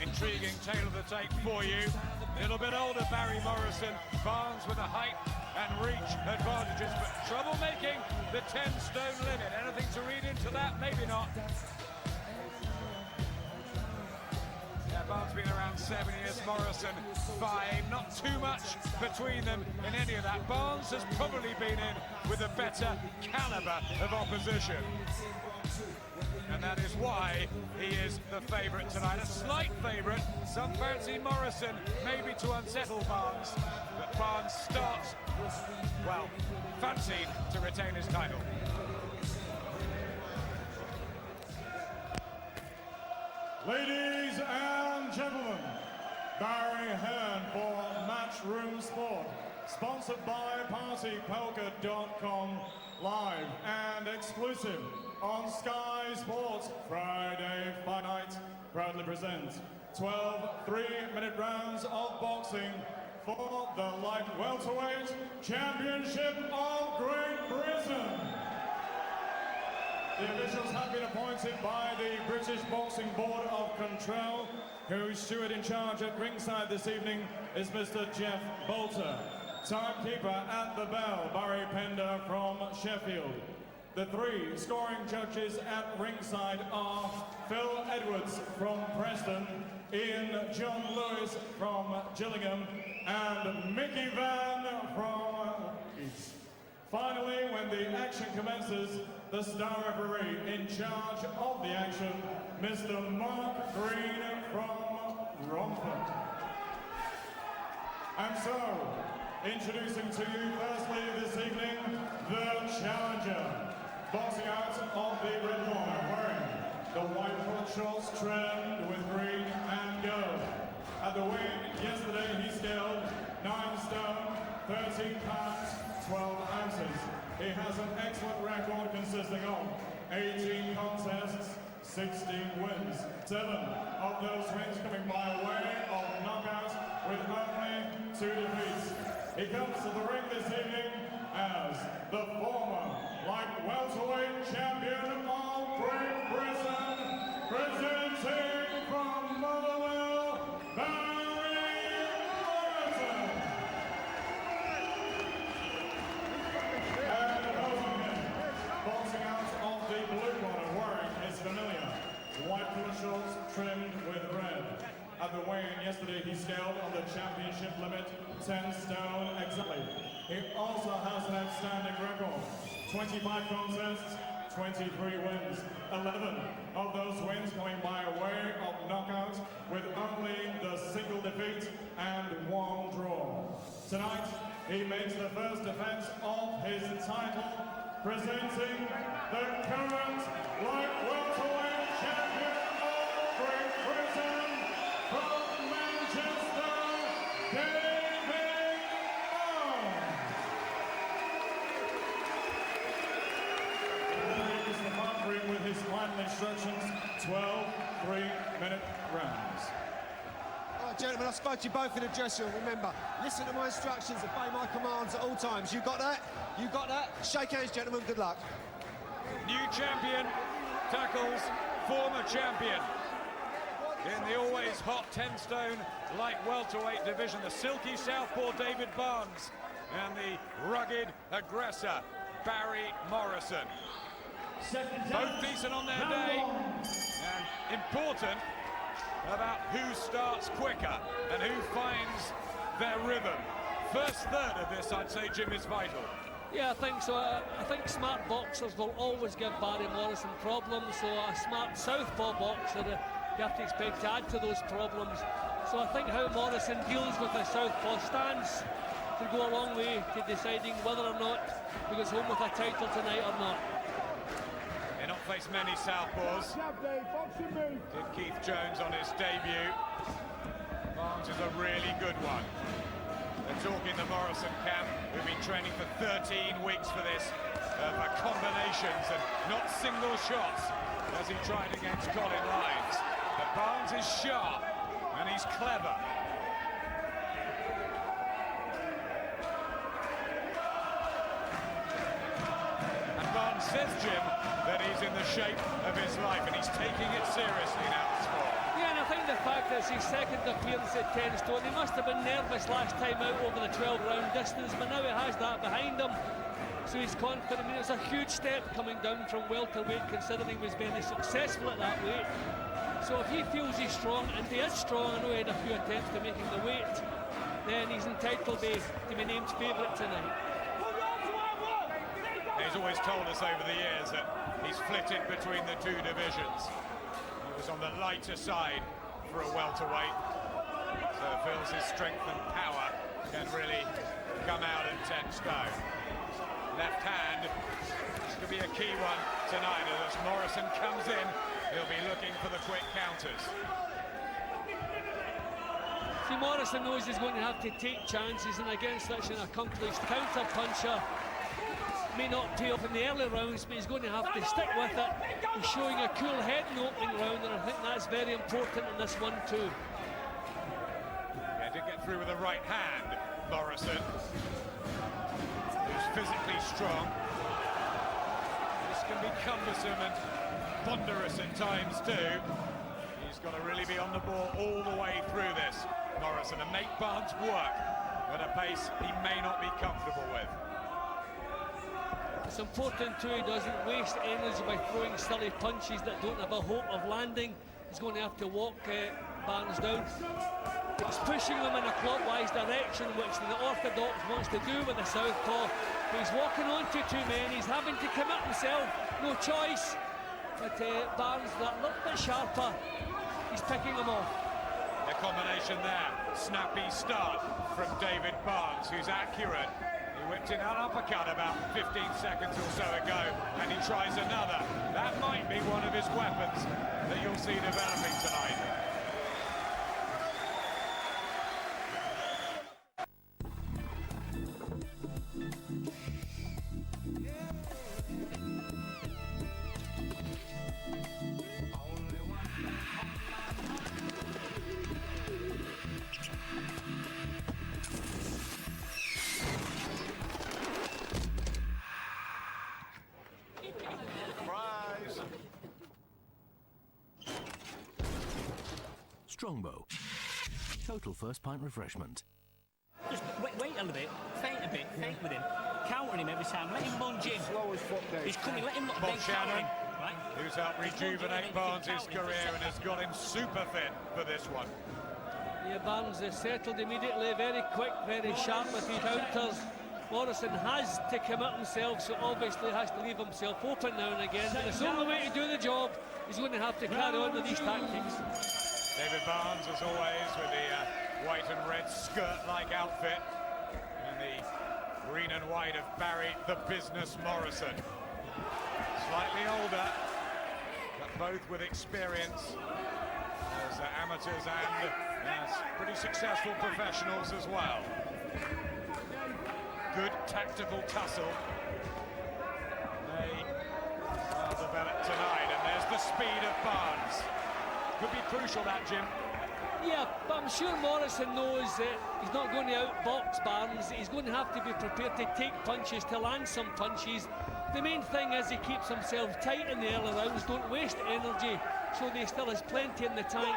intriguing tale of the tape for you. A little bit older Barry Morrison, Barnes with the height and reach advantages, but trouble making the 10-stone limit. Anything to read into that? Maybe not. Yeah, Barnes been around 7 years, Morrison 5. Not too much between them in any of that. Barnes has probably been in with a better caliber of opposition. And that is why he is the favourite tonight. A slight favourite. Some fancy Morrison, maybe to unsettle Barnes. But Barnes starts, well, fancied to retain his title. Ladies and gentlemen, Barry Hearn for Matchroom Sport. Sponsored by PartyPoker.com. Live and exclusive on Sky Sports. Friday Fight Night proudly presents 12 3-minute rounds of boxing for the light welterweight championship of Great Britain. The officials have been appointed by the British Boxing Board of Control, whose steward in charge at ringside this evening is Mr. Jeff Bolter. Timekeeper at the bell, Barry Pender from Sheffield. The 3 scoring judges at ringside are Phil Edwards from Preston, Ian John Lewis from Gillingham, and Mickey Van from East. Finally, when the action commences, the star referee in charge of the action, Mr. Mark Green from Romford. And so, introducing to you firstly this evening, the challenger. Boxing out of the red corner, wearing the white collared shorts trimmed with green and gold. At the weigh yesterday, he scaled 9 stone, 13 pounds, 12 ounces. He has an excellent record consisting of 18 contests, 16 wins. 7 of those wins coming by way of knockout with only 2 defeats. He comes to the ring this evening as the former light welterweight champion of Great Britain, presenting from Motherwell, Barry Morrison. And opposing him, boxing out of the blue corner, wearing his familiar white collar shorts trimmed with red. At the weigh-in yesterday, he scaled on the championship limit, 10 stone exactly. He also has an outstanding record. 25 contests, 23 wins. 11 of those wins coming by way of knockout with only the single defeat and 1 draw. Tonight, he makes the first defense of his title, presenting the current light welterweight champion of Great Britain from Manchester, with his final instructions, 12 3-minute rounds. All right, gentlemen, I spoke to you both in the dressing room. Remember, listen to my instructions, obey my commands at all times. You got that? You got that? Shake hands, gentlemen. Good luck. New champion tackles former champion in the always hot 10-stone light welterweight division. The silky southpaw David Barnes and the rugged aggressor Barry Morrison. Both decent on their day, and important about who starts quicker and who finds their rhythm. First third of this, I'd say, Jim, is vital. Yeah, I think so. I think smart boxers will always give Barry Morrison problems, so a smart southpaw boxer, you have to expect to add to those problems. So I think how Morrison deals with the southpaw stance to go a long way to deciding whether or not he goes home with a title tonight or not. Not faced many southpaws. Did Keith Jones on his debut. Barnes is a really good one. They're talking the Morrison camp, who've been training for 13 weeks for this, for combinations and not single shots, as he tried against Colin Lyons. But Barnes is sharp and he's clever. And Barnes says, Jim, that he's in the shape of his life and he's taking it seriously now, the sport. Yeah, and I think the fact that it's his second appearance at 10 stone, he must have been nervous last time out over the 12-round distance, but now he has that behind him, so he's confident. I mean, it's a huge step coming down from welterweight, considering he was very successful at that weight. So if he feels he's strong, and he is strong, I know he had a few attempts to making the weight, then he's entitled to be named favourite tonight. He's always told us over the years that he's flitted between the two divisions. He was on the lighter side for a welterweight, so it feels his strength and power can really come out at 10 stone. Left hand, this could be a key one tonight. As Morrison comes in, he'll be looking for the quick counters. See, Morrison knows he's going to have to take chances, and against such an accomplished counter-puncher, may not pay off in the early rounds, but he's going to have to stick with it. He's showing a cool head in the opening round, and I think that's very important in this one too. Yeah, did get through with the right hand, Morrison, who's physically strong. This can be cumbersome and ponderous at times too. He's got to really be on the ball all the way through this, Morrison, and make Barnes work at a pace he may not be comfortable with. It's important too he doesn't waste energy by throwing silly punches that don't have a hope of landing. He's going to have to walk Barnes down. He's pushing him in a clockwise direction, which the orthodox wants to do with the southpaw. But he's walking onto two men, he's having to commit himself, no choice. But Barnes, that little bit sharper, he's picking him off. The combination there, snappy start from David Barnes, who's accurate. He whipped in an uppercut about 15 seconds or so ago, and he tries another. That might be one of his weapons that you'll see developing tonight. Strongbow. Total first pint refreshment. Just wait a little bit, feint with him, countering him every time, let him lunge in. Slow his foot down. He's coming, let him look, then Shannon, right? who's helped rejuvenate Barnes' career and has got him super fit for this one. Yeah, Barnes is settled immediately, very quick, very sharp with his counters. Morrison has to commit himself, so obviously has to leave himself open now and again. But it's the only way to do the job. He's going to have to carry on with these tactics. David Barnes, as always, with the white and red skirt-like outfit, and the green and white of Barry the Business Morrison. Slightly older, but both with experience as amateurs and as pretty successful professionals as well. Good tactical tussle. They will develop tonight, and there's the speed of Barnes. Could be crucial, that, Jim. Yeah, but I'm sure Morrison knows that he's not going to outbox Barnes. He's going to have to be prepared to take punches, to land some punches. The main thing is he keeps himself tight in the early rounds, don't waste energy, so that he still has plenty in the tank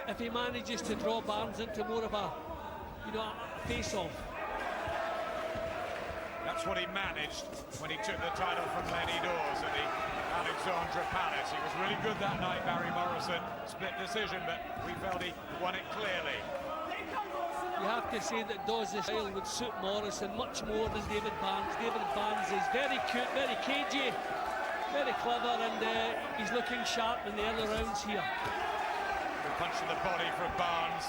if he manages to draw Barnes into more of a, a face-off. That's what he managed when he took the title from Lenny Dawes at the Alexandra Palace. He was really good that night, Barry Morrison. Split decision, but we felt he won it clearly. You have to say that Dawes' style would suit Morrison much more than David Barnes. David Barnes is very cute, very cagey, very clever, and he's looking sharp in the early rounds here. Good punch to the body from Barnes.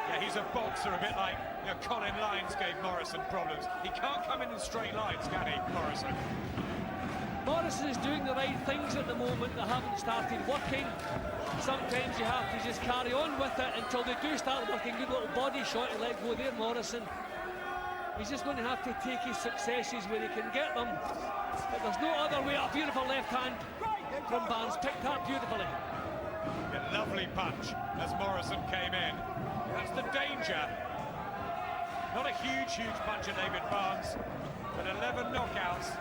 Yeah, he's a boxer, a bit like Colin Lynes gave Morrison problems. He can't come in straight lines, can he, Morrison? Morrison is doing the right things at the moment that haven't started working. Sometimes you have to just carry on with it until they do start working. Good little body shot to let go there, Morrison. He's just going to have to take his successes where he can get them. But there's no other way. A beautiful left hand from Barnes, picked up beautifully. A lovely punch as Morrison came in. That's the danger. Not a huge puncher, David Barnes, but 11 knockouts.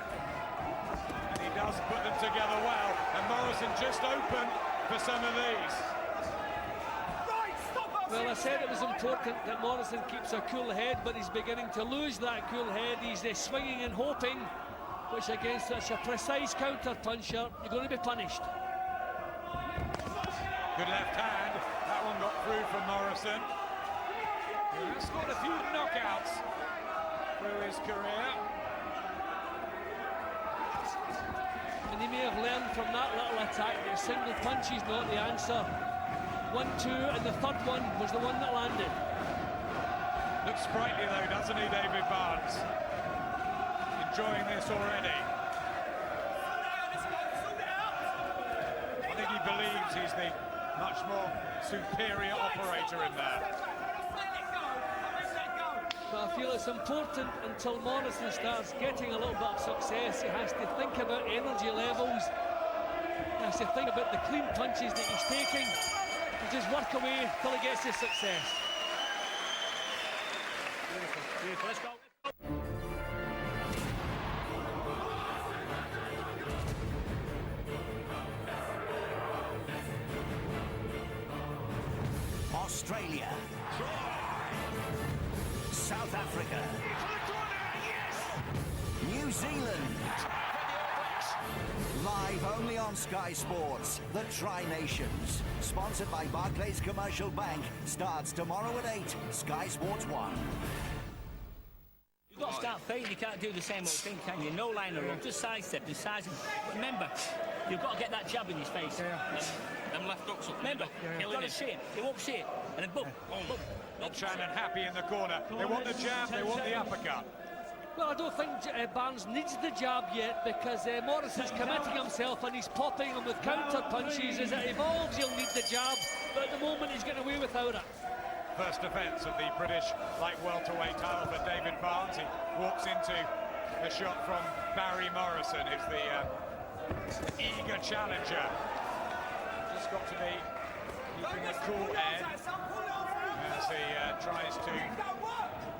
And he does put them together well. And Morrison just open for some of these. Well, I said it was important that Morrison keeps a cool head, but he's beginning to lose that cool head. He's swinging and hoping, which against such a precise counter-puncher, you're going to be punished. Good left hand. That one got through from Morrison. He has scored a few knockouts through his career. And he may have learned from that little attack that single punch is not the answer. 1-2, and the third one was the one that landed. Looks sprightly though, doesn't he, David Barnes? Enjoying this already. I think he believes he's the much more superior operator in there. But I feel it's important until Morrison starts getting a little bit of success. He has to think about energy levels. He has to think about the clean punches that he's taking and just work away till he gets his success. Beautiful, beautiful. Let's go. Australia, South Africa, New Zealand. Live only on Sky Sports, the Tri-Nations. Sponsored by Barclays Commercial Bank. Starts tomorrow at 8, Sky Sports 1. You've got to start fighting. You can't do the same old thing, can you? No line of rope, just sidestep and size him. But remember, you've got to get that jab in his face. Them left hooks up. Remember, you've got to see it. He won't see it. And then boom, boom. Not Shannon happy in the corner. They want the jab, they want the uppercut. Well, I don't think Barnes needs the jab yet, because Morrison's committing himself and he's popping him with counter punches. As it evolves, he'll need the jab, but at the moment he's getting away without it. First defence of the British light welterweight title for David Barnes. He walks into a shot from Barry Morrison, who's the eager challenger. Just got to be keeping a cool head as he tries to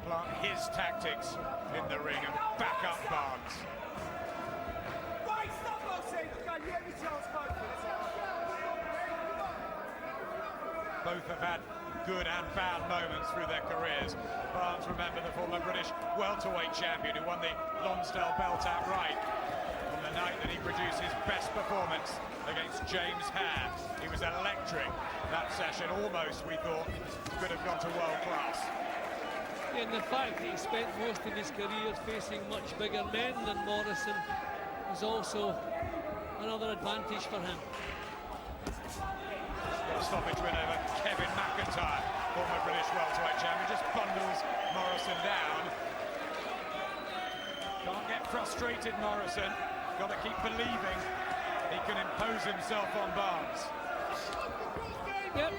plant his tactics in the ring and back up Barnes. Both have had good and bad moments through their careers. Barnes, remember, the former British welterweight champion who won the Lonsdale belt outright on the night that he produced his best performance against James Hare. He was electric that session, almost, we thought, could have gone to world class. And the fact that he spent most of his career facing much bigger men than Morrison is also another advantage for him. Got a stoppage win over Kevin McIntyre, former British welterweight champion, just bundles Morrison down. Can't get frustrated, Morrison. Got to keep believing he can impose himself on Barnes. Yep.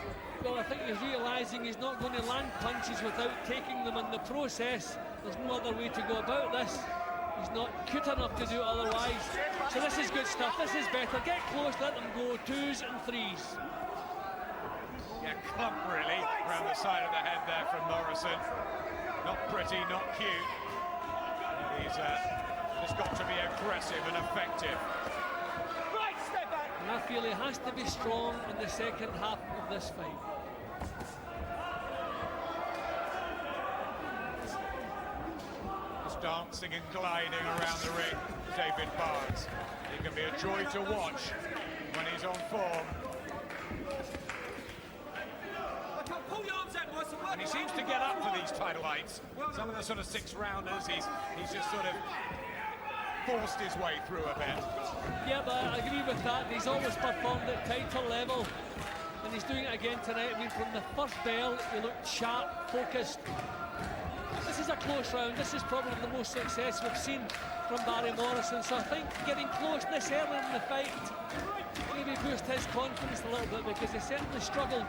Well, I think he's realising he's not going to land punches without taking them in the process. There's no other way to go about this. He's not cut enough to do it otherwise. So this is good stuff. This is better. Get close, let them go. 2s and 3s. Yeah, clump really around the side of the head there from Morrison. Not pretty, not cute. He's just got to be aggressive and effective. And I feel he has to be strong in the second half of this fight. Just dancing and gliding around the ring, David Barnes. He can be a joy to watch when he's on form. And he seems to get up for these title fights. Some of the sort of 6-rounders, he's just sort of forced his way through a bit. Yeah, but I agree with that. He's always performed at title level, and he's doing it again tonight. I mean, from the first bell, he looked sharp, focused. This is a close round. This is probably the most success we've seen from Barry Morrison. So I think getting close this early in the fight maybe boost his confidence a little bit, because he certainly struggled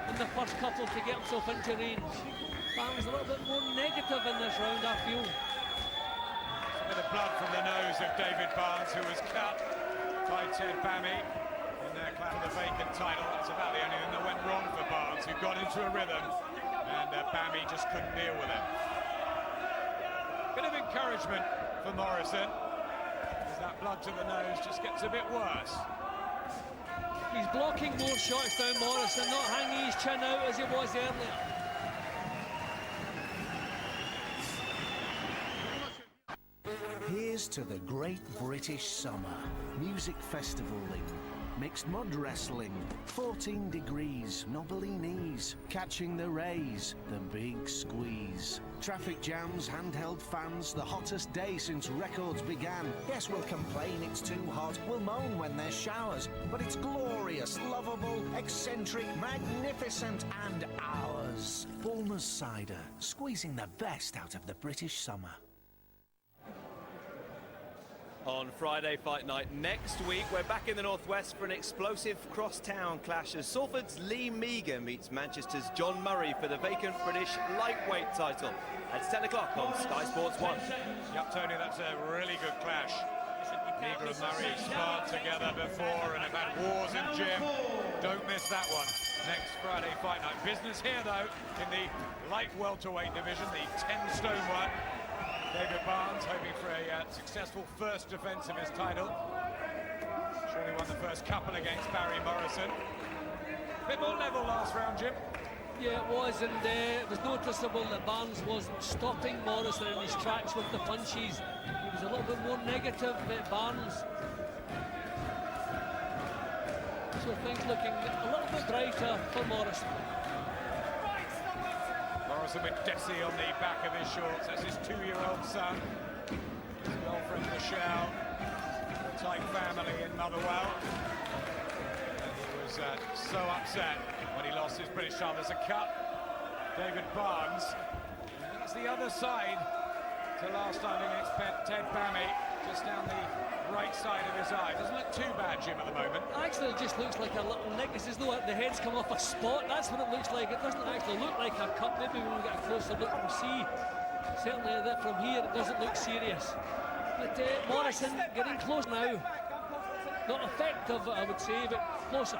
in the first couple to get himself into range. Barry's a little bit more negative in this round, I feel. A bit of blood from the nose of David Barnes, who was cut by Ted Bammy in their claim of the vacant title. That's about the only thing that went wrong for Barnes, who got into a rhythm, and Bammy just couldn't deal with it. Bit of encouragement for Morrison, as that blood to the nose just gets a bit worse. He's blocking more shots down Morrison, not hanging his chin out as he was earlier. Here's to the great British summer. Music festivaling, mixed mud wrestling, 14 degrees, knobbly knees, catching the rays, the big squeeze. Traffic jams, handheld fans, the hottest day since records began. Yes, we'll complain it's too hot, we'll moan when there's showers, but it's glorious, lovable, eccentric, magnificent, and ours. Bulmers cider, squeezing the best out of the British summer. On Friday Fight Night next week, we're back in the Northwest for an explosive cross-town clash as Salford's Lee Meager meets Manchester's John Murray for the vacant British lightweight title. It's 10 o'clock on Sky Sports 1. Yep, Tony, that's a really good clash. Meager and Murray sparred together before and have had wars in gym. Don't miss that one. Next Friday Fight Night. Business here, though, in the light welterweight division, the 10-stone one. David Barnes hoping for a successful first defence of his title. Surely won the first couple against Barry Morrison. A bit more level last round, Jim. Yeah, it was, and it was noticeable that Barnes wasn't stopping Morrison in his tracks with the punches. He was a little bit more negative at Barnes. So things looking a little bit brighter for Morrison. Morrison with Desi on the back of his shorts. That's his 2-year-old son. His girlfriend Michelle. A tight family in Motherwell. And he was so upset when he lost his British title. There's a cut. David Barnes. That's the other side to last time against Ted Bammy. Just down the right side of his eye. Doesn't look too bad, Jim, at the moment. Actually, it just looks like a little nick. It's as though the head's come off a spot. That's what it looks like. It doesn't actually look like a cut. Maybe when we get a closer look, we'll see. Certainly that from here, it doesn't look serious. But Morrison getting close now. Not effective, I would say, but closer.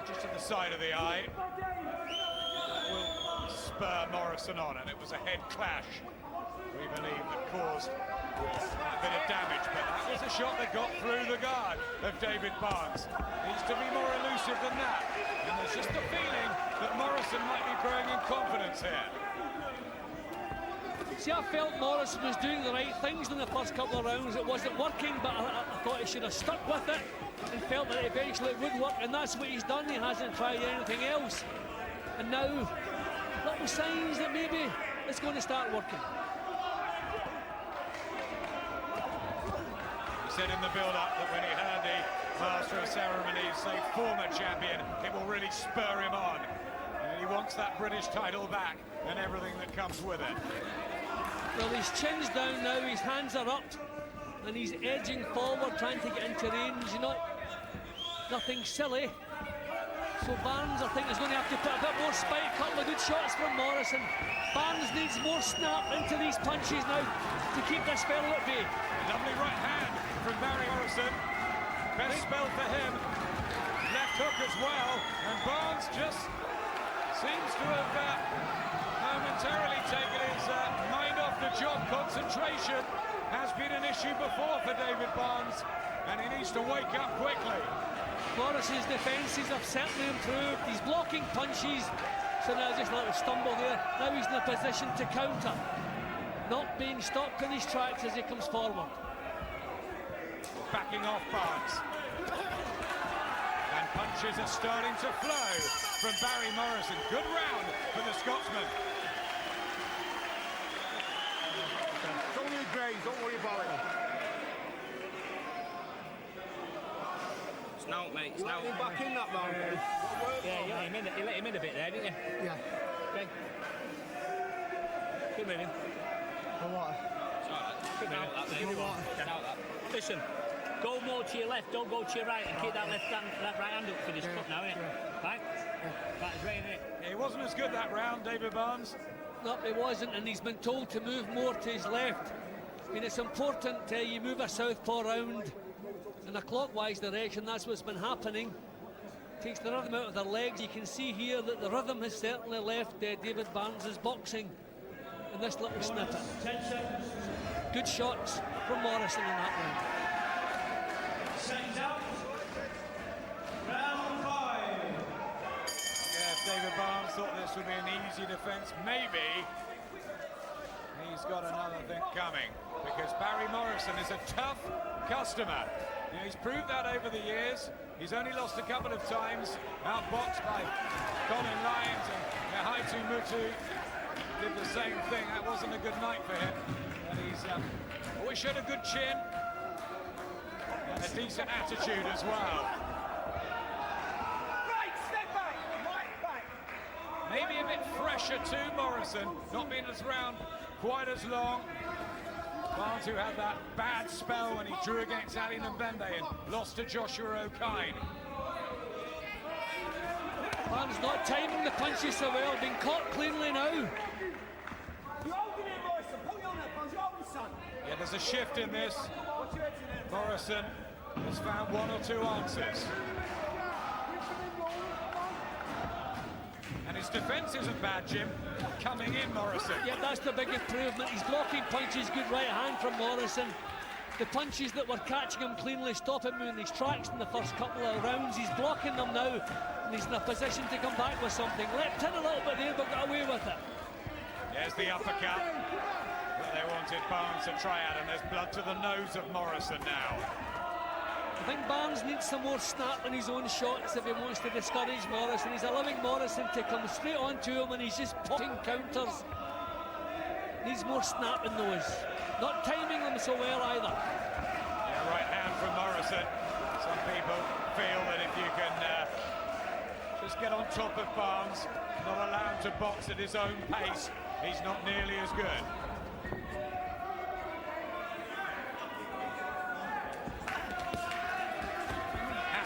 Just to the side of the eye. That will spur Morrison on, and it was a head clash, we believe, that caused a bit of damage, but that was a shot that got through the guard of David Barnes. Needs to be more elusive than that, and there's just a feeling that Morrison might be growing in confidence here. See, I felt Morrison was doing the right things in the first couple of rounds. It wasn't working, but I thought he should have stuck with it and felt that eventually it would work, and that's what he's done. He hasn't tried anything else, and now little signs that maybe it's going to start working. Said in the build-up that when he heard the master of ceremonies say former champion, it will really spur him on. And he wants that British title back and everything that comes with it. Well, his chin's down now, his hands are up, and he's edging forward, trying to get into range. Nothing silly. So Barnes, I think, is going to have to put a bit more spike. A couple of good shots from Morrison. Barnes needs more snap into these punches now to keep this fellow at bay. Lovely right hand from Barry Morrison. Best spell for him. Left hook as well. And Barnes just seems to have momentarily taken his mind off the job. Concentration has been an issue before for David Barnes, and he needs to wake up quickly. Morrison's defences have certainly improved. He's blocking punches. So now just a little stumble there. Now he's in a position to counter. Not being stopped in his tracks as he comes forward. Backing off Barnes. And punches are starting to flow from Barry Morrison. Good round for the Scotsman. It's only a graze, don't worry about it. Snout, mate, snout. Let him back in that round. Yeah, you let him in a bit there, didn't you? Yeah. Okay. Keep moving. For what? Keep moving. Snout that. Listen, go more to your left, don't go to your right, and keep that right hand up for this cut now, innit? Right? Right, it's raining, innit? He wasn't as good that round, David Barnes. No, he wasn't, and he's been told to move more to his left. I mean, it's important you move a southpaw round in a clockwise direction. That's what's been happening. Takes the rhythm out of their legs. You can see here that the rhythm has certainly left David Barnes' boxing in this little snippet. Good shots from Morrison in that round. Round 5. this will be an easy defense. Maybe he's got another thing coming, because Barry Morrison is a tough customer. You know, he's proved that over the years. He's only lost a couple of times, outboxed by Colin Lyons, and Haitu Mutu did the same thing. That wasn't a good night for him. But he's always showed a good chin and a decent attitude as well. Maybe a bit fresher too, Morrison, not been around quite as long. Barnes, who had that bad spell when he drew against Ali Mbembe and lost to Joshua O'Kine. Barnes not timing the punches so well, being caught cleanly now. Yeah, there's a shift in this. Morrison has found one or two answers. And his defence isn't bad, Jim. Coming in, Morrison. Yeah, that's the big improvement. He's blocking punches, good right hand from Morrison. The punches that were catching him cleanly, stopping him in his tracks in the first couple of rounds. He's blocking them now, and he's in a position to come back with something. Leapt in a little bit there, but got away with it. There's the uppercut that they wanted Barnes to try at, and there's blood to the nose of Morrison now. I think Barnes needs some more snap in his own shots if he wants to discourage Morrison. He's allowing Morrison to come straight on to him, and he's just popping counters. Needs more snap in those. Not timing them so well either. Yeah, right hand from Morrison. Some people feel that if you can just get on top of Barnes, not allow him to box at his own pace, he's not nearly as good.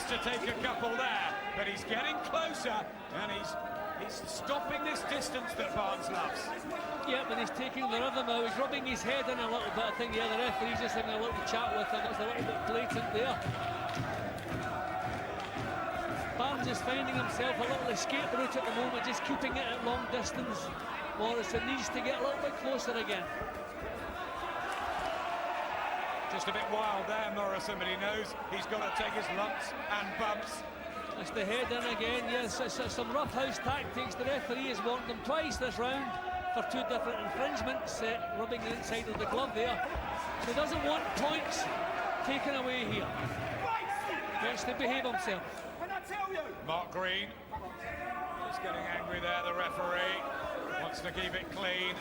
To take a couple there, but he's getting closer, and he's stopping this distance that Barnes loves. Yep, and he's taking the rhythm out. He's rubbing his head in a little bit. I think the other referee's just having a little chat with him. It's a little bit blatant there. Barnes is finding himself a little escape route at the moment, just keeping it at long distance. Morrison needs to get a little bit closer again. Just a bit wild there, Morrison, but he knows he's got to take his lumps and bumps. It's the head in again, yes. It's some roughhouse tactics. The referee has warned them twice this round for two different infringements, rubbing the inside of the glove there. So he doesn't want points taken away here. He wants to behave himself. Mark Green is getting angry there, the referee. Wants to keep it clean.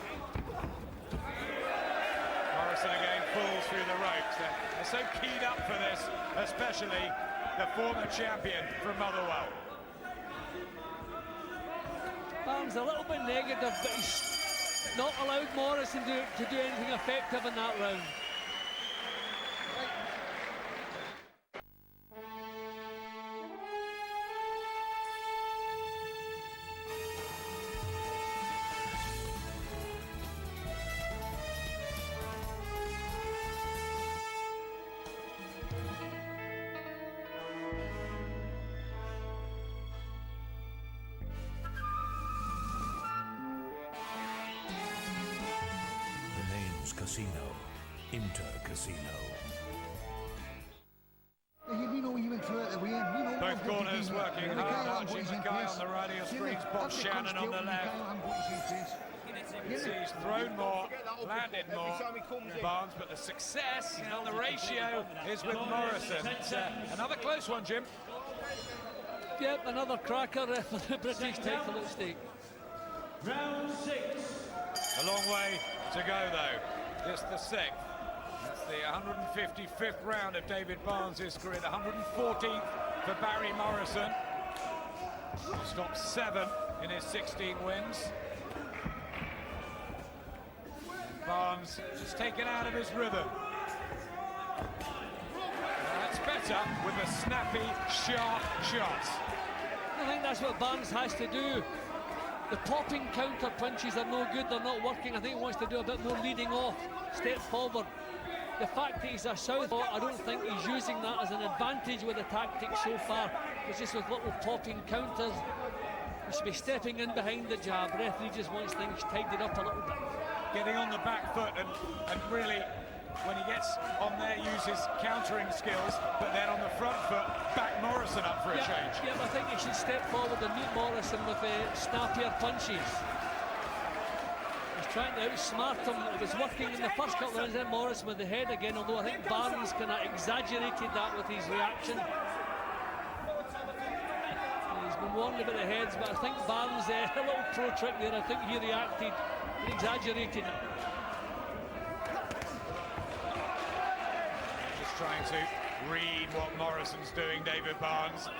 Morrison again falls through the ropes. They're so keyed up for this, especially the former champion from Motherwell. Barnes a little bit negative, but he's not allowed Morrison to do anything effective in that round. Casino, Inter-Casino. Both corners working hard. Archie Mackay on the right of your screens, Bob Shannon on the left. You see he's thrown more, landed more, Barnes, but the success and the ratio is with Morrison. It's another close one, Jim. Yep, another cracker for the British title at stake. Round 6. A long way to go, though. Just the 6th. That's the 155th round of David Barnes' career, the 114th for Barry Morrison. Stopped 7 in his 16 wins. And Barnes just taken out of his rhythm. That's better with the snappy, sharp shots. I think that's what Barnes has to do. The popping counter punches are no good, they're not working. I think he wants to do a bit more leading off, step forward. The fact that he's a southpaw, I don't think he's using that as an advantage with the tactics so far. It's just with little popping counters. He should be stepping in behind the jab. The referee just wants things tidied up a little bit. Getting on the back foot and really when he gets on there, uses countering skills, but then on the front foot, back Morrison up for a change. Yeah, I think he should step forward and meet Morrison with snappier punches. He's trying to outsmart him. It was working in the first couple of rounds, then Morrison with the head again, although I think Barnes kind of exaggerated that with his reaction. He's been warned about the heads, but I think Barnes, a little pro trick there, I think he reacted and exaggerated it. Trying to read what Morrison's doing, David Barnes.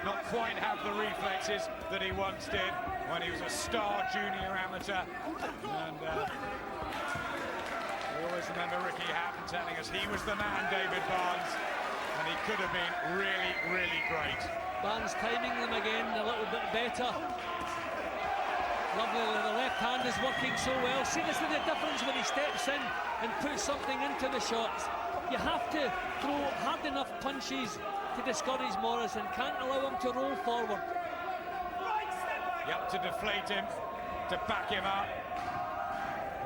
Not quite have the reflexes that he once did when he was a star junior amateur. And we always remember Ricky Hatton telling us he was the man, David Barnes, and he could have been really, really great. Barnes timing them again a little bit better. Lovely, the left hand is working so well. See, this is the difference when he steps in and puts something into the shots. You have to throw hard enough punches to discourage Morrison. Can't allow him to roll forward. Yep, to deflate him, to back him up.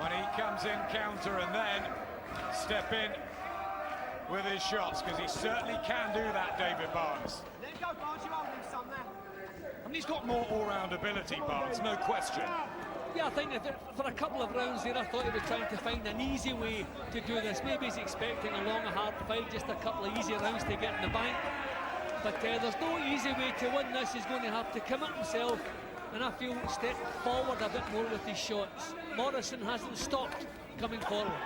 When he comes in counter and then step in with his shots, because he certainly can do that, David Barnes. There you go, Barnes, you're holding some there. I mean, he's got more all-round ability, Barnes, no question. Yeah, I think for a couple of rounds there, I thought he was trying to find an easy way to do this. Maybe he's expecting a long, hard fight, just a couple of easy rounds to get in the bank. But there's no easy way to win this. He's going to have to commit himself, and I feel step forward a bit more with his shots. Morrison hasn't stopped coming forward.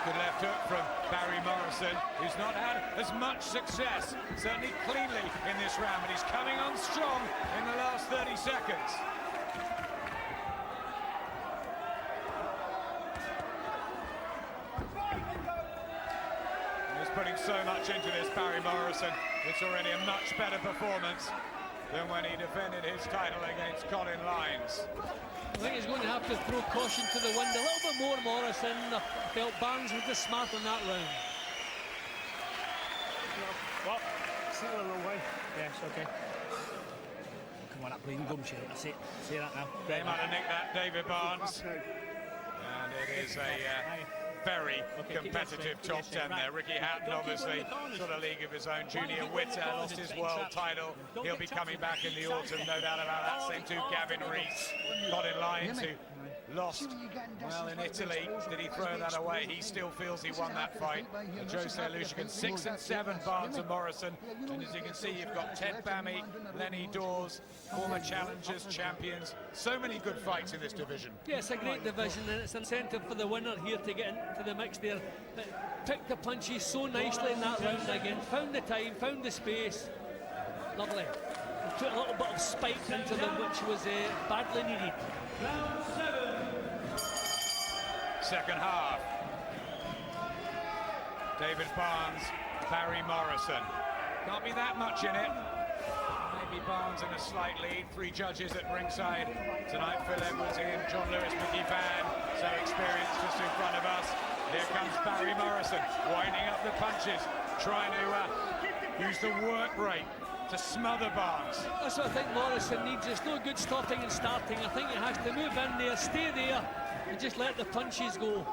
Good left hook from Barry Morrison, who's not had as much success, certainly cleanly in this round, but he's coming on strong in the last 30 seconds. Putting so much into this, Barry Morrison. It's already a much better performance than when he defended his title against Colin Lyons. I think he's going to have to throw caution to the wind a little bit more, Morrison. I felt Barnes was just smart on that round. What? See the wrong way? Yes, okay. Come on, that bleeding gum shield. That's it. See that now. They might have nicked that, David Barnes. And it is a very competitive top 10 there. Ricky Hatton, obviously, sort of league of his own. Junior Witter lost his world title. He'll be coming back in the autumn, no doubt about that. Same too, Gavin Rees, Colin Lyons, who lost, well, in Italy. Did he throw that away? He still feels he won that fight. And Jose Alushigan, 6 and 7, Barnes and Morrison. And as you can see, you've got Ted Bammy, Lenny Dawes, former challengers, champions. So many good fights in this division. Yeah, it's a great division, and it's an incentive for the winner here to get into the mix there. But picked the punches so nicely in that round again. Found the time, found the space. Lovely. And put a little bit of spike into them, which was badly needed. Round 7. Second half. David Barnes, Barry Morrison. Can't be that much in it. Maybe Barnes in a slight lead. 3 judges at ringside tonight. Phil Edwards in, John Lewis, Mickey Van, so experienced just in front of us. Here comes Barry Morrison, winding up the punches, trying to use the work rate to smother Barnes. That's what I think Morrison needs. It's no good stopping and starting. I think he has to move in there, stay there, and just let the punches go.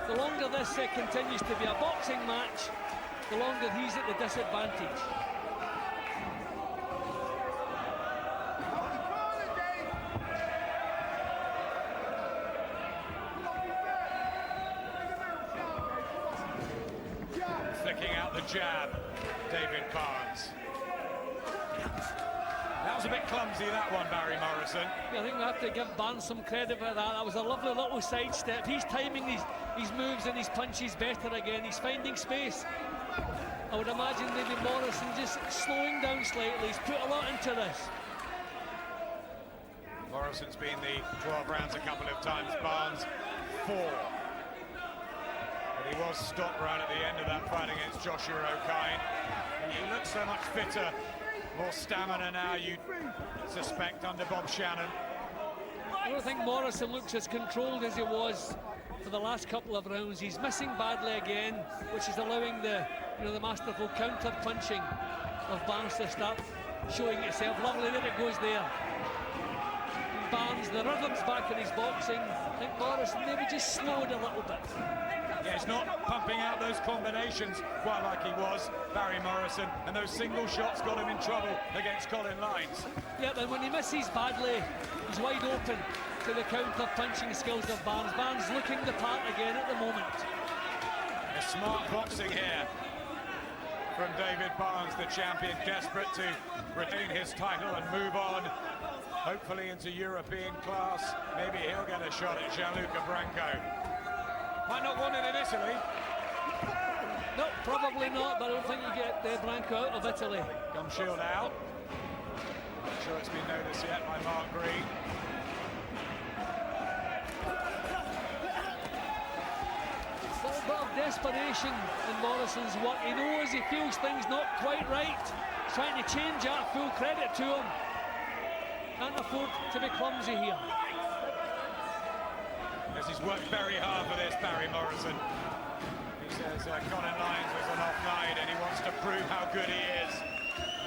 The longer this continues to be a boxing match, the longer he's at the disadvantage. Flicking out the jab, David Barnes. That was a bit clumsy, that one, Barry Morrison. Yeah, I think we have to give Barnes some credit for that. That was a lovely little sidestep. He's timing his moves and his punches better again. He's finding space. I would imagine maybe Morrison just slowing down slightly. He's put a lot into this. Morrison's been the 12 rounds a couple of times, Barnes 4. But he was stopped right at the end of that fight against Joshua O'Kine. He looks so much fitter, more stamina now, you'd suspect, under Bob Shannon. I don't think Morrison looks as controlled as he was for the last couple of rounds. He's missing badly again, which is allowing the masterful counter punching of Barnes to start showing itself. Lovely, there it goes there. And Barnes, the rhythm's back in his boxing. I think Morrison maybe just slowed a little bit. Yeah, he's not pumping out those combinations quite like he was, Barry Morrison, and those single shots got him in trouble against Colin Lynes. Yeah, but when he misses badly, he's wide open to the counter-punching skills of Barnes. Barnes looking the part again at the moment. A smart boxing here from David Barnes, the champion, desperate to retain his title and move on, hopefully into European class. Maybe he'll get a shot at Gianluca Branco. Might not want it in Italy. No, probably not, but I don't think you get Branco out of Italy. Gum shield out. Not sure it's been noticed yet by Mark Green. A little bit of desperation in Morrison's work. He knows he feels things not quite right. He's trying to change that, full credit to him. Can't afford to be clumsy here. Yes, he's worked very hard for this, Barry Morrison. He says Colin Lynes was an off night and he wants to prove how good he is.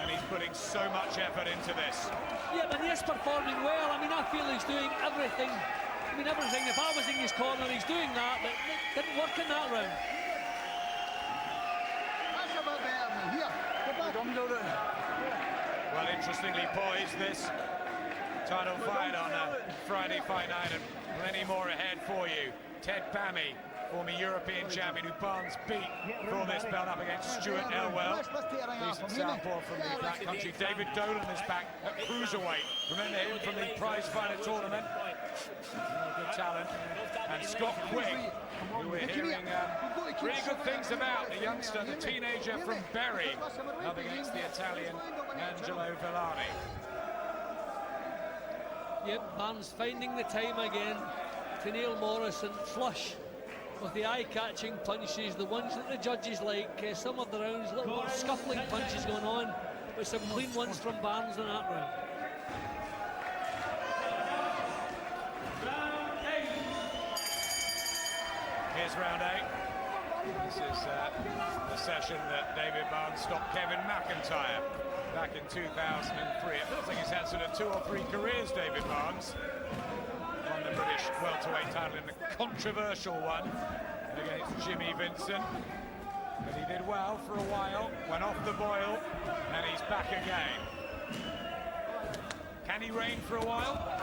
And he's putting so much effort into this. Yeah, but he is performing well. I mean, I feel he's doing everything. I mean, everything. If I was in his corner, he's doing that, but it didn't work in that round. Well, interestingly poised, this title fight on a Friday fight night, and plenty more ahead for you. Ted Pammy, former European champion, who Barnes beat for this belt up against Stuart Elwell. Decent southpaw from the black country. David Dolan is back at cruiserweight. Remember him from the prize fighter tournament. Good talent. And Scott Quigg, who we're hearing really good things about, the youngster, the teenager from Bury, up against the Italian Angelo Villani. Yep, Barnes finding the time again to nail Morrison flush with the eye-catching punches, the ones that the judges like. Some of the rounds, a little bit of scuffling punches going on, but some clean ones from Barnes in that round. Here's round 8. This is the session that David Barnes stopped Kevin McIntyre back in 2003. It feels like he's had sort of 2 or 3 careers, David Barnes, on the British welterweight title in the controversial one against Jimmy Vincent. But he did well for a while, went off the boil, and he's back again. Can he reign for a while?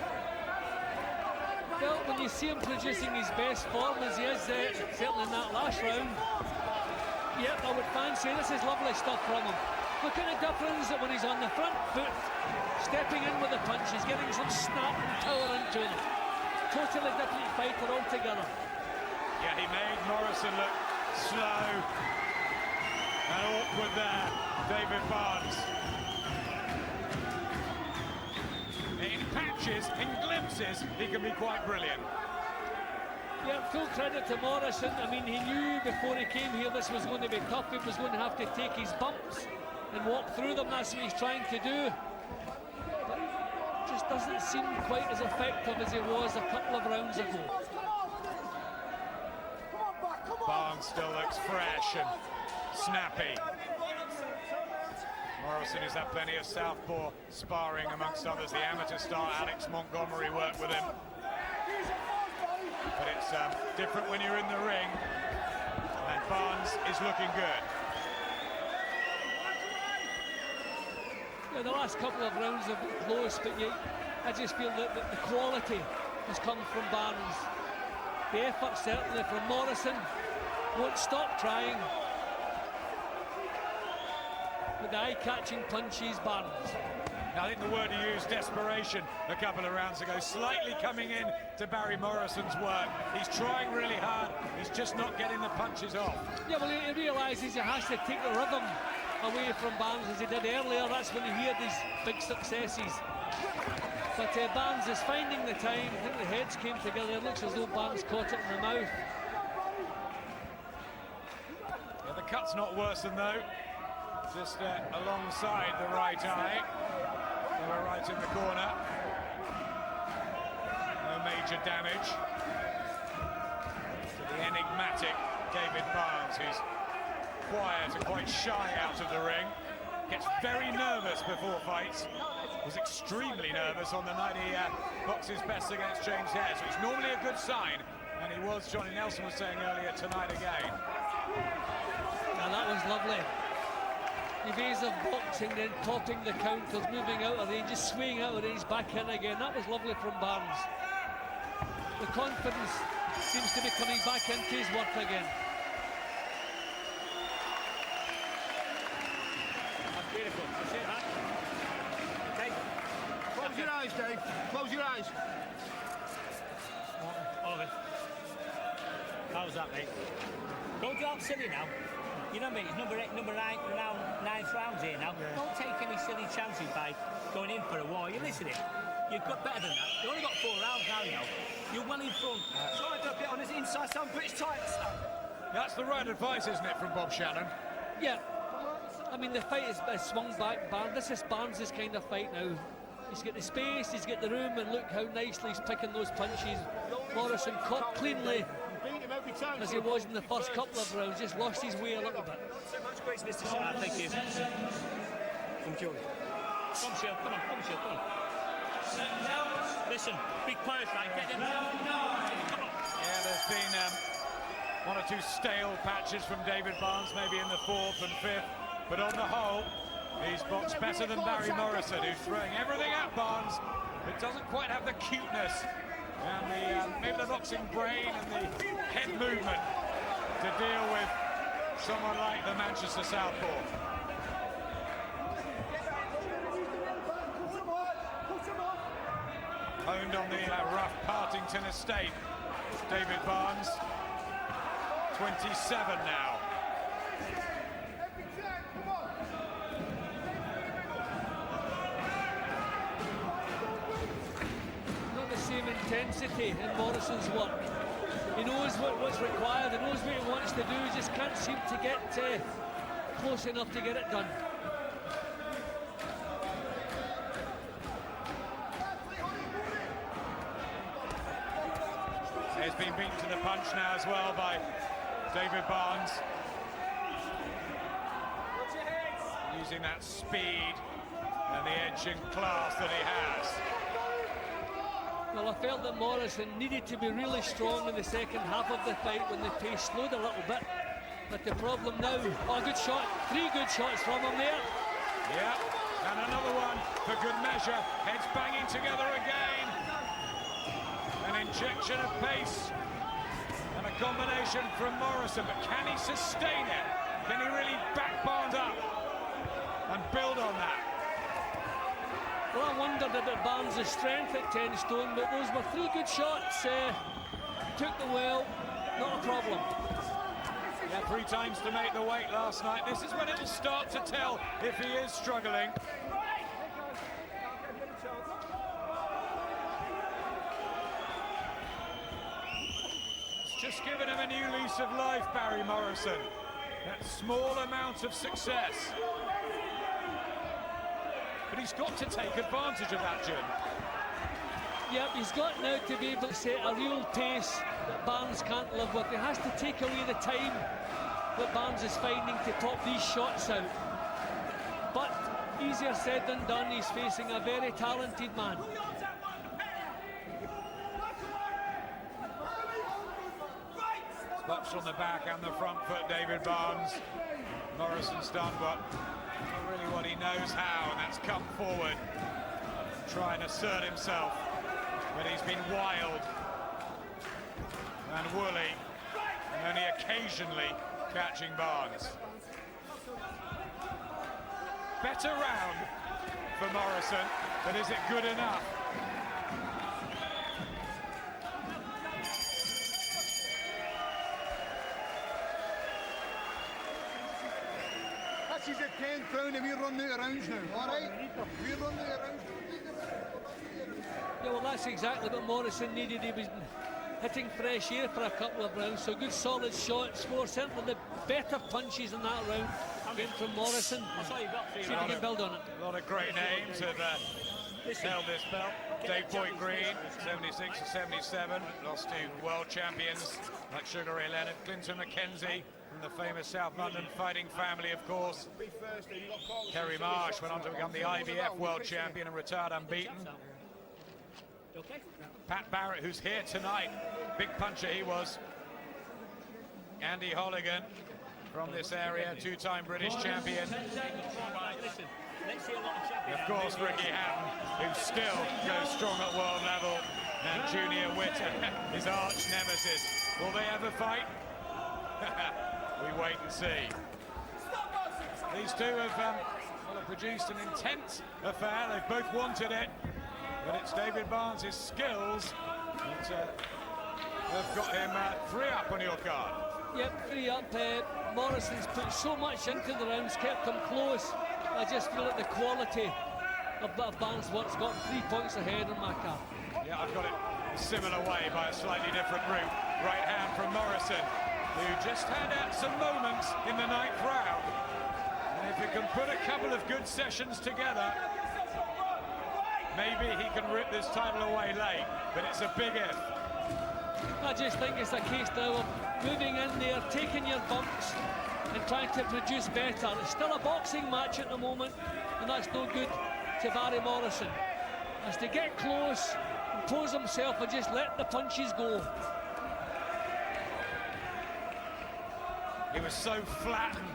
Well, when you see him producing his best form as he is, certainly in that last round, yep, I would fancy this is lovely stuff from him. Look at the difference that when he's on the front foot, stepping in with the punches, getting some snap and power into him. Totally different fighter altogether. Yeah, he made Morrison look slow and awkward there, David Barnes. In patches, in glimpses, he can be quite brilliant. Yeah, full credit to Morrison. I mean, he knew before he came here this was going to be tough. He was going to have to take his bumps and walk through them. That's what he's trying to do. But just doesn't seem quite as effective as he was a couple of rounds ago. Barnes still looks fresh and snappy. Morrison has had plenty of southpaw sparring, amongst others. The amateur star Alex Montgomery worked with him. But it's different when you're in the ring, and Barnes is looking good. Yeah, the last couple of rounds have been close, but I just feel that the quality has come from Barnes. The effort certainly from Morrison. Won't stop trying. With the eye-catching punches, Barnes. I think the word he used, desperation, a couple of rounds ago, slightly coming in to Barry Morrison's work. He's trying really hard, he's just not getting the punches off. Yeah, well, he realises he has to take the rhythm away from Barnes as he did earlier. That's when he had these big successes. But Barnes is finding the time. I think the heads came together. It looks as though Barnes caught it in the mouth. Yeah, the cut's not worse than though. Just alongside the right eye. They were right in the corner. No major damage to the enigmatic David Barnes, who's quiet and quite shy out of the ring. Gets very nervous before fights. Was extremely nervous on the night he boxed his best against James Hare, so it's normally a good sign And he was, Johnny Nelson was saying earlier, tonight again. And that was lovely. Evasive boxing, then topping the counters, moving out of range, just swinging out of range, back in again. That was lovely from Barnes. The confidence seems to be coming back into his work again. That's beautiful. That's it, man. Okay. Close your eyes, Dave. Close your eyes. Over. How's that, mate? Don't get all silly now. You know what I mean? It's number 9th rounds here now. Yeah. Don't take any silly chances by going in for a war. You're listening. You've got better than that. You only got 4 rounds now, you know. You're well in front. Trying to get on his inside, some British tights. That's the right advice, isn't it, from Bob Shannon? Yeah. I mean, the fight is swung back. This is Barnes' kind of fight now. He's got the space, he's got the room, and look how nicely he's picking those punches. Morrison caught cleanly, as he was in the first couple of rounds, just lost his way a little bit. So much grace, Mr. Shannon. Thank you. Thank you. Come, Shield, come on, come, Shield, come on. Listen, be quiet, right? Get in. Come on. Yeah, there's been 1 or 2 stale patches from David Barnes, maybe in the 4th and 5th, but on the whole, he's boxed better than Barry Morrison, who's throwing everything at Barnes, but doesn't quite have the cuteness and the maybe the boxing brain and the head movement to deal with someone like the Manchester Southpaw. Owned on the rough Partington estate, David Barnes, 27 now. Not the same intensity in Morrison's work. He knows what's required, he knows what he wants to do, he just can't seem to get close enough to get it done. He's been beaten to the punch now as well by David Barnes. Using that speed and the edge and class that he has. Well, I felt that Morrison needed to be really strong in the second half of the fight when the pace slowed a little bit. But the problem now, oh, good shot, 3 good shots from him there. Yeah, and another one for good measure. Heads banging together again. An injection of pace and a combination from Morrison, but can he sustain it? Can he really back Barnes up and build on that? Well, I wondered about Barnes' strength at 10 stone, but those were 3 good shots. Took the well, not a problem. Yeah, 3 times to make the weight last night. This is when it'll start to tell if he is struggling. Just given him a new lease of life, Barry Morrison. That small amount of success. But he's got to take advantage of that, Jim. Yep, he's got now to be able to set a real pace that Barnes can't live with. He has to take away the time that Barnes is finding to top these shots out. But easier said than done, he's facing a very talented man. Slaps on the back and the front foot, David Barnes. Morrison's done what he knows how, and that's come forward, try and assert himself. But he's been wild and woolly, and only occasionally catching Barnes. Better round for Morrison, but is it good enough? This is a 10th round and we're running out of rounds now, all right? We're running out of rounds. Yeah, well, that's exactly what Morrison needed. He was hitting fresh air for a couple of rounds, so good solid shots. Certainly the better punches in that round came from Morrison. That's all you got. See if he can build on it. A lot of great names have held this belt. Dave Boyd Green, 76 to 77, lost to world champions like Sugar Ray Leonard, Clinton McKenzie from the famous South London fighting family, of course. Kerry Marsh went on to become the IBF world champion and retired unbeaten. Okay. Pat Barrett, who's here tonight. Big puncher he was. Andy Holligan from this area, two-time British champion. Listen, let's see a lot of champions. Of course, Ricky Hatton, who still goes strong at world level. And Junior Witter, his arch nemesis. Will they ever fight? We wait and see. These two have produced an intense affair. They've both wanted it. But it's David Barnes' skills that have got him 3 up on your card. Yep, 3 up. Morrison's put so much into the rounds, kept them close. I just feel that the quality of Barnes' work's got 3 points ahead on my card. Yeah, I've got it a similar way by a slightly different route. Right hand from Morrison, who just had out some moments in the 9th round. And if he can put a couple of good sessions together, maybe he can rip this title away late, but it's a big if. I just think it's a case now of moving in there, taking your bumps and trying to produce better. It's still a boxing match at the moment, and that's no good to Barry Morrison. Has to get close, impose himself and just let the punches go. He was so flat and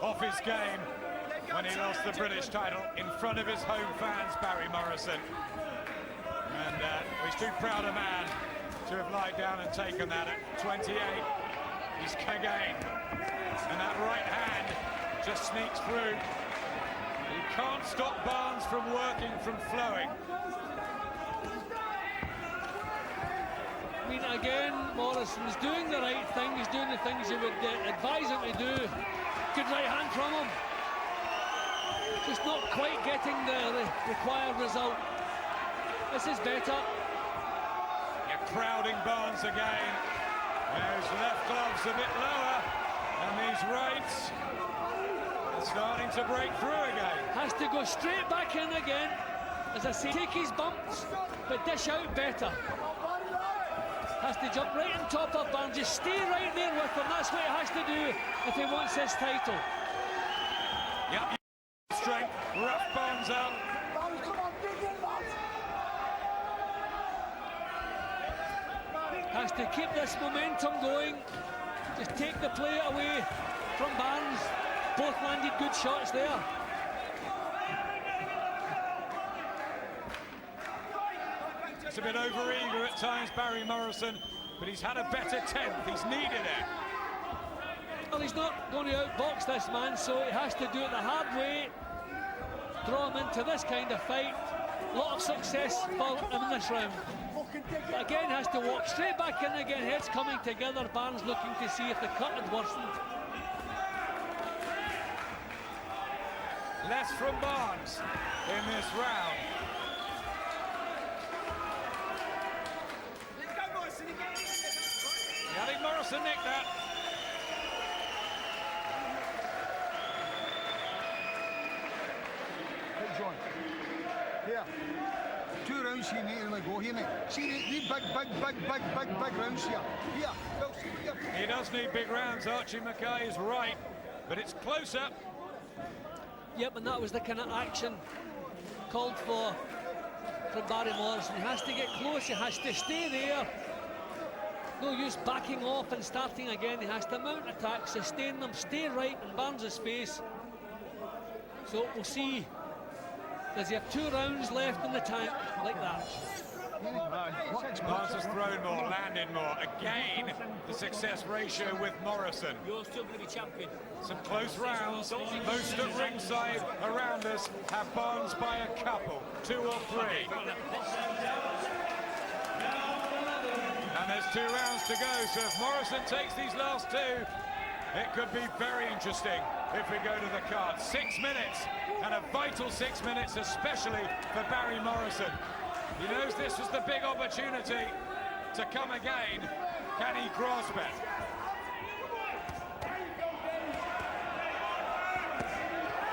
off his game when he lost the British title in front of his home fans, Barry Morrison. And he's too proud a man to have lied down and taken that at 28. He's again. And that right hand just sneaks through. You can't stop Barnes from working, from flowing. I mean, again, Morrison's doing the right thing. He's doing the things you would advise him to do. Good right hand from him. Just not quite getting the required result. This is better. You're crowding Barnes again. His left glove's a bit lower, and these rights are starting to break through again. Has to go straight back in again. As I say, take his bumps, but dish out better. Has to jump right on top of Barnes, just stay right there with him. That's what he has to do if he wants this title. Yep, strength, rough Barnes up. Has to keep this momentum going. Just take the play away from Barnes. Both landed good shots there. It's a bit over-eager at times, Barry Morrison, but he's had a better 10th. He's needed it. Well, he's not going to outbox this man, so he has to do it the hard way. Draw him into this kind of fight. A lot of success for him in this round. But again, has to walk straight back in again. Heads coming together. Barnes looking to see if the cut had worsened. Less from Barnes in this round. Yeah, I think Morrison nicked that. Hey, John. Here. 2 rounds here, mate, and we go here, mate. See these big rounds here. Here, well, see here. He does need big rounds, Archie Mackay is right, but it's closer. Yep, and that was the kind of action called for from Barry Morrison. He has to get close, he has to stay there. No use backing off and starting again. He has to mount attacks, sustain them, stay right in Barnes' face. So we'll see. Does he have 2 rounds left in the tank like that? Barnes has thrown more, landed more. Again, the success ratio with Morrison. You're still going to be champion. Some close rounds. Most at ringside around us have Barnes by a couple, 2 or 3. And there's 2 rounds to go, so if Morrison takes these last 2, it could be very interesting if we go to the card. 6 minutes, and a vital 6 minutes, especially for Barry Morrison. He knows this was the big opportunity to come again. Can he grasp it?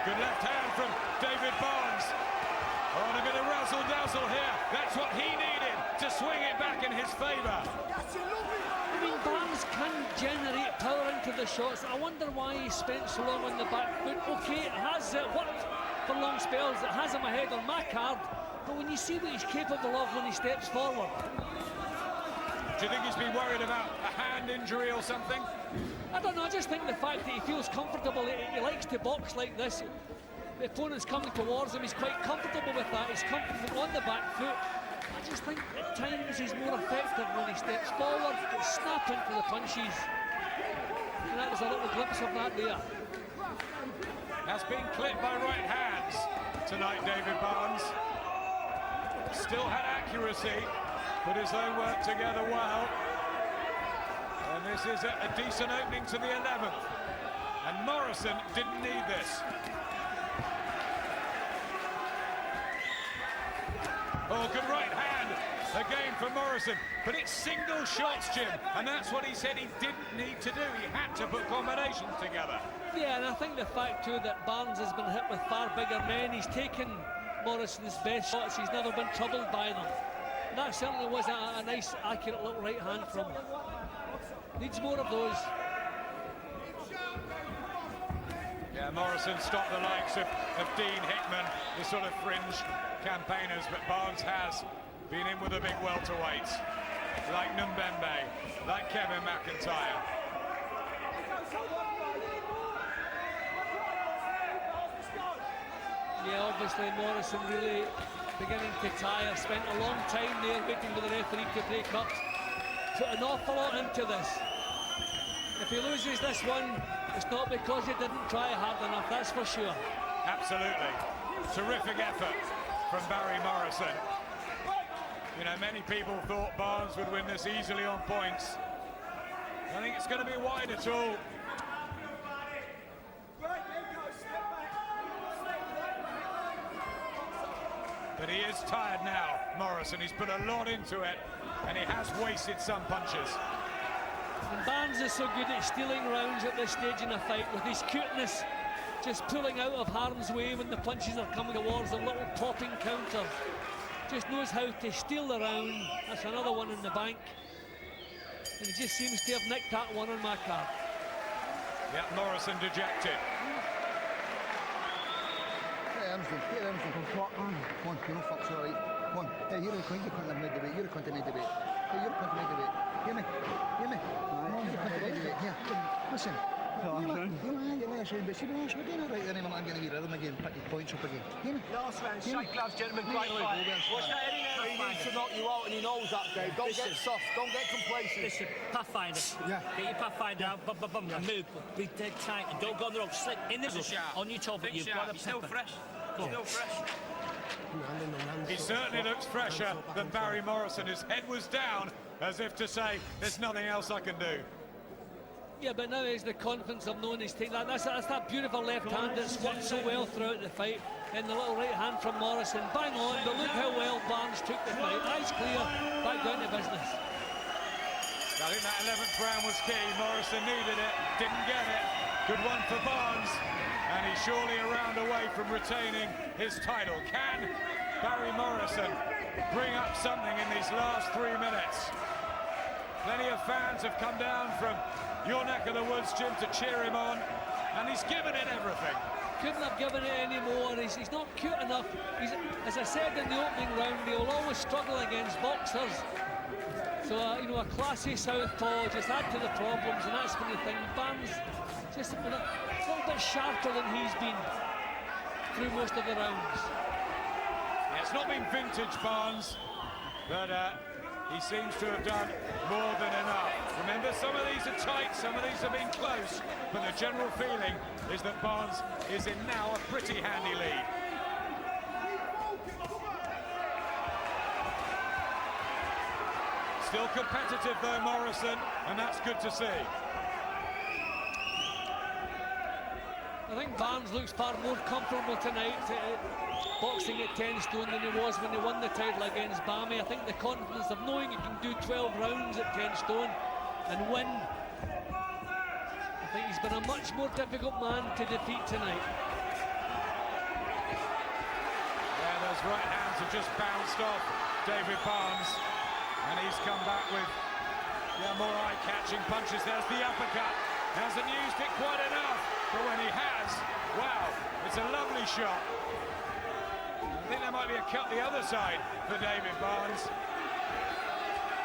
Good left hand from David Barnes. Oh, and a bit of razzle-dazzle here. That's what he needed to swing it back in his favour. I mean, Barnes can generate power into the shots. I wonder why he spent so long on the back foot. Okay, it has worked for long spells. It has him ahead on my card. But when you see what he's capable of when he steps forward. Do you think he's been worried about a hand injury or something? I don't know, I just think the fact that he feels comfortable, he likes to box like this. The opponent's coming towards him, he's quite comfortable with that, he's comfortable on the back foot. I just think at times he's more effective when he steps forward, snap into the punches. And that was a little glimpse of that there. Has been clipped by right hands tonight, David Barnes. Still had accuracy, put his own work together well. And this is a decent opening to the 11th. And Morrison didn't need this. Oh, good right hand again from Morrison. But it's single shots, Jim. And that's what he said he didn't need to do. He had to put combinations together. Yeah, and I think the fact too that Barnes has been hit with far bigger men, he's taken Morrison's best shots, he's never been troubled by them. And that certainly was a nice, accurate little right hand from him. Needs more of those. Yeah, Morrison stopped the likes of Dean Hickman, the sort of fringe campaigners, but Barnes has been in with the big welterweights, like Numbembe, like Kevin McIntyre. Yeah, obviously Morrison really beginning to tire. Spent a long time there waiting for the referee to break up. Put an awful lot into this. If he loses this one, it's not because he didn't try hard enough, that's for sure. Absolutely. Terrific effort from Barry Morrison. You know, many people thought Barnes would win this easily on points. I think it's going to be wide at all. But he is tired now, Morrison. He's put a lot into it, and he has wasted some punches. And Barnes is so good at stealing rounds at this stage in a fight with his cuteness, just pulling out of harm's way when the punches are coming towards him, little popping counters. Just knows how to steal the round. That's another one in the bank. And he just seems to have nicked that one on my card. Yeah, Morrison dejected. Come on, you know, fuck's all right. Come on. Hey, you're a cunt, you can't have made the weight. You're a cunt to made the weight. Hey, you're a cunt to made the weight. Hear me? Hear me? Come on, you're a cunt to made the weight. Here, listen. You're last round, but see the last round, you're right there, I'm getting a wee rhythm again, pick your points up again. Hear me? Last round, shake gloves, gentlemen, great fight. What's that, Eddie? He needs to knock you out, and he knows that, Dave. Don't get soft, don't get complacent. Listen, Pathfinder. Yeah. Get your Pathfinder out, and move. Be dead tight, and don't go on the road. Slip in the bush, on your toe, but you've got a pepper. Still fresh. Still fresh. He certainly looks fresher than Barry Morrison. His head was down, as if to say, there's nothing else I can do. Yeah, but now he's the confidence of knowing he's taking that. That's that beautiful left hand that's worked so well throughout the fight. And the little right hand from Morrison. Bang on, but look how well Barnes took the fight. Eyes clear, back down to business. I think that 11th round was key. Morrison needed it, didn't get it. Good one for Barnes. And he's surely a round away from retaining his title. Can Barry Morrison bring up something in these last 3 minutes? Plenty of fans have come down from your neck of the woods, Jim, to cheer him on, and he's given it everything. Couldn't have given it any more. He's not cute enough. As I said in the opening round, he'll always struggle against boxers. So, you know, a classy southpaw, just add to the problems, and that's been the thing. Barnes just a little bit sharper than he's been through most of the rounds. Yeah, it's not been vintage Barnes, but he seems to have done more than enough. Remember, some of these are tight, some of these have been close, but the general feeling is that Barnes is in now a pretty handy lead. Still competitive though, Morrison, and that's good to see. I think Barnes looks far more comfortable tonight boxing at 10 stone than he was when he won the title against Bami. I think the confidence of knowing he can do 12 rounds at 10 stone and win. I think he's been a much more difficult man to defeat tonight. Yeah, those right hands have just bounced off David Barnes, and he's come back with more eye-catching punches. There's the uppercut. Hasn't used it quite enough, but when he has, wow, it's a lovely shot. think there might be a cut the other side for David Barnes.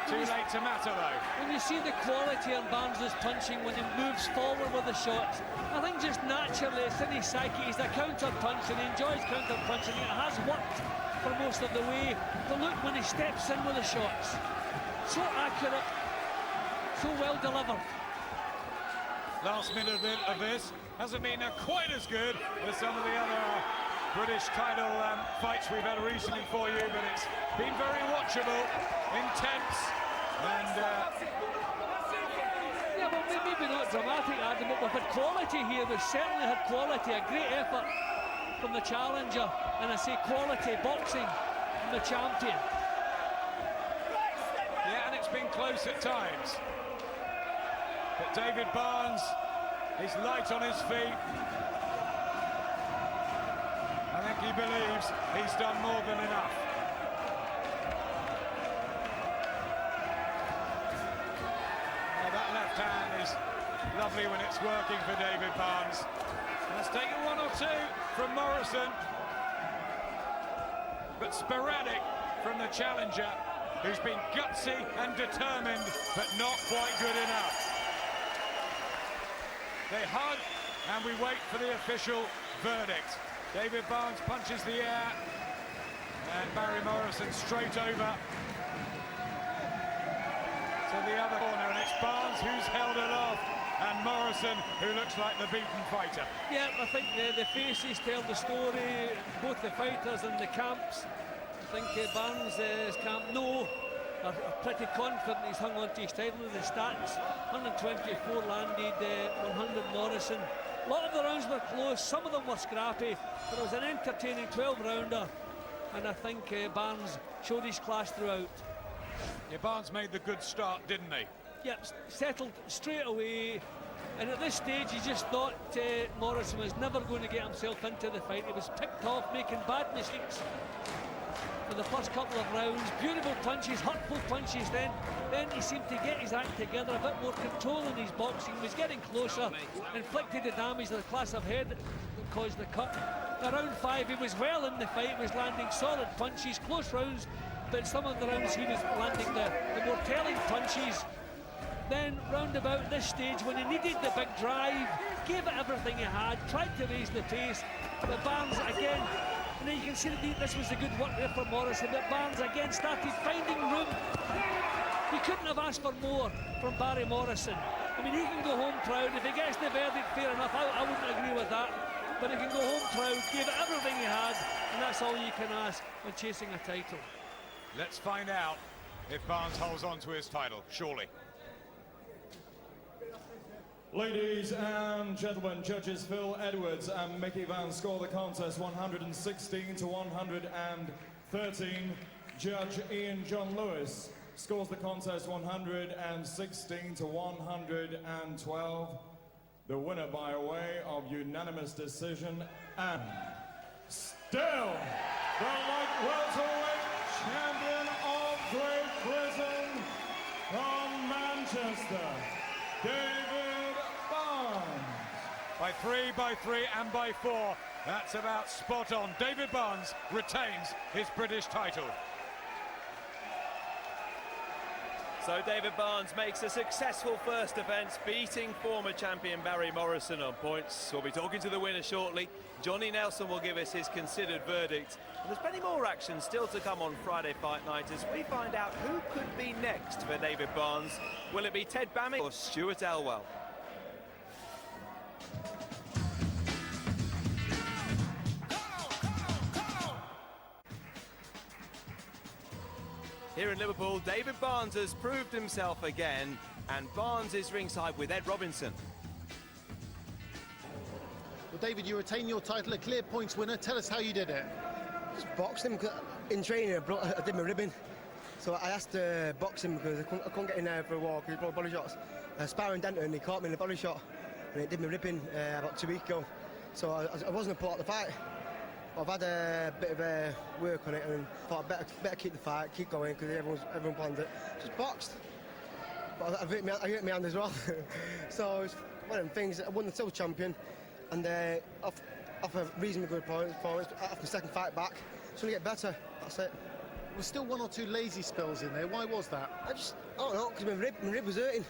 Too late to matter, though. When you see the quality in Barnes' punching when he moves forward with the shots, I think just naturally it's in his psyche. He's a counter-puncher, he enjoys counter-punching. It has worked for most of the way. But look when he steps in with the shots. So accurate, so well delivered. Last minute of this hasn't been quite as good as some of the other British title fights we've had recently for you, but it's been very watchable, intense, and yeah, well, maybe not dramatic, Adam, but we've had quality here. We've certainly had quality, a great effort from the challenger, and I say quality boxing from the champion. yeah, and it's been close at times. But David Barnes is light on his feet. I think he believes he's done more than enough. Now that left hand is lovely when it's working for David Barnes. Has taken one or two from Morrison, but sporadic from the challenger, who's been gutsy and determined, but not quite good enough. They hug, and we wait for the official verdict. David Barnes punches the air, and Barry Morrison straight over to the other corner, and it's Barnes who's held aloft, and Morrison who looks like the beaten fighter. Yeah, I think the faces tell the story, both the fighters and the camps. I think Barnes' camp are pretty confident he's hung on to his title with the stats. 124 landed, 100 Morrison. A lot of the rounds were close, some of them were scrappy, but it was an entertaining 12-rounder, and I think Barnes showed his class throughout. Yeah, Barnes made the good start, didn't he? Yep, settled straight away, and at this stage he just thought Morrison was never going to get himself into the fight. He was picked off, making bad mistakes for the first couple of rounds. Beautiful punches, hurtful punches. Then he seemed to get his act together, a bit more control in his boxing. He was getting closer, inflicted the damage to the class of head that caused the cut. Now, round 5 he was well in the fight, he was landing solid punches, close rounds, but some of the rounds he was landing the more telling punches. Then round about this stage, when he needed the big drive, gave it everything he had, tried to raise the pace, but Barnes again, and then you can see that this was the good work there for Morrison, but Barnes again started finding room. You couldn't have asked for more from Barry Morrison. I mean, he can go home proud. If he gets the verdict, fair enough, I wouldn't agree with that, but he can go home proud, gave it everything he had, and that's all you can ask when chasing a title. Let's find out if Barnes holds on to his title, surely. Ladies and gentlemen, judges Phil Edwards and Mickey Van score the contest 116 to 113. Judge Ian John Lewis scores the contest 116 to 112. The winner by way of unanimous decision, and still the light welterweight champion of Great Britain from Manchester, David Barnes. By 3, by 3, and by 4. That's about spot on. David Barnes retains his British title. So David Barnes makes a successful first defence, beating former champion Barry Morrison on points. We'll be talking to the winner shortly. Johnny Nelson will give us his considered verdict. And there's plenty more action still to come on Friday Fight Night as we find out who could be next for David Barnes. Will it be Ted Bamick or Stuart Elwell? Here in Liverpool, David Barnes has proved himself again, and Barnes is ringside with Ed Robinson. Well, David, you retain your title, a clear points winner. Tell us how you did it. Just boxed him. In training, I did my ribbing. So I asked to box him because I couldn't get in there for a walk because he brought body shots. Sparring Denton, and he caught me in the body shot, and it did my ribbing about 2 weeks ago. So I wasn't going to pull out the fight. I've had a bit of work on it and thought I'd better keep the fight, keep going because everyone planned it. Just boxed. But I hit my hand as well. So it's one of them things. I won the silver champion, and off a reasonably good performance, off my second fight back. just want to get better. That's it. There were still 1 or 2 lazy spells in there. Why was that? I don't know, because my rib was hurting.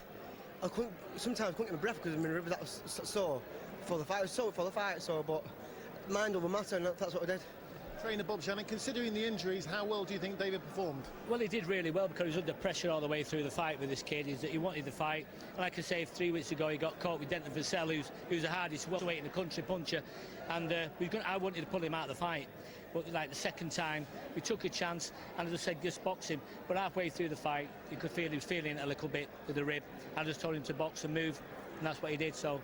Sometimes I couldn't get my breath because my rib was that sore before the fight. It was sore before the fight, but mind over matter, and that's what I did. Trainer Bob Shannon, considering the injuries, how well do you think David performed? Well, he did really well because he was under pressure all the way through the fight with this kid. He wanted the fight. And like I say, 3 weeks ago, he got caught with Denton Vassell, who's the hardest welterweight in the country puncher. And I wanted to pull him out of the fight. But like the second time, we took a chance, and as I said, just box him. But halfway through the fight, you could feel he was feeling it a little bit with the rib. I just told him to box and move, and that's what he did. So,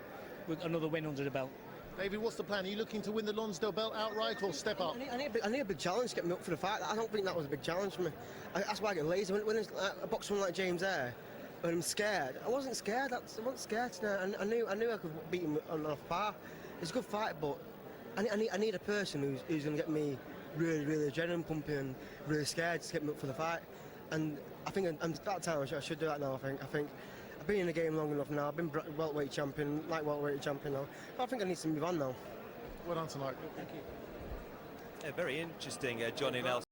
with another win under the belt. David, what's the plan? Are you looking to win the Lonsdale belt outright or step up? I need a big challenge to get me up for the fight. I don't think that was a big challenge for me. That's why I get lazy. When I box someone like James there, and I'm scared. I wasn't scared. I wasn't scared tonight. I knew I could beat him off par. It's a good fight, but I need a person who's going to get me really adrenaline pumping and really scared to get me up for the fight. And I think I'm that time I should do that now. I think I've been in the game long enough now. I've been welterweight champion, light welterweight champion now. But I think I need to move on now. Well done tonight. Thank you. Yeah, very interesting, Johnny Nelson.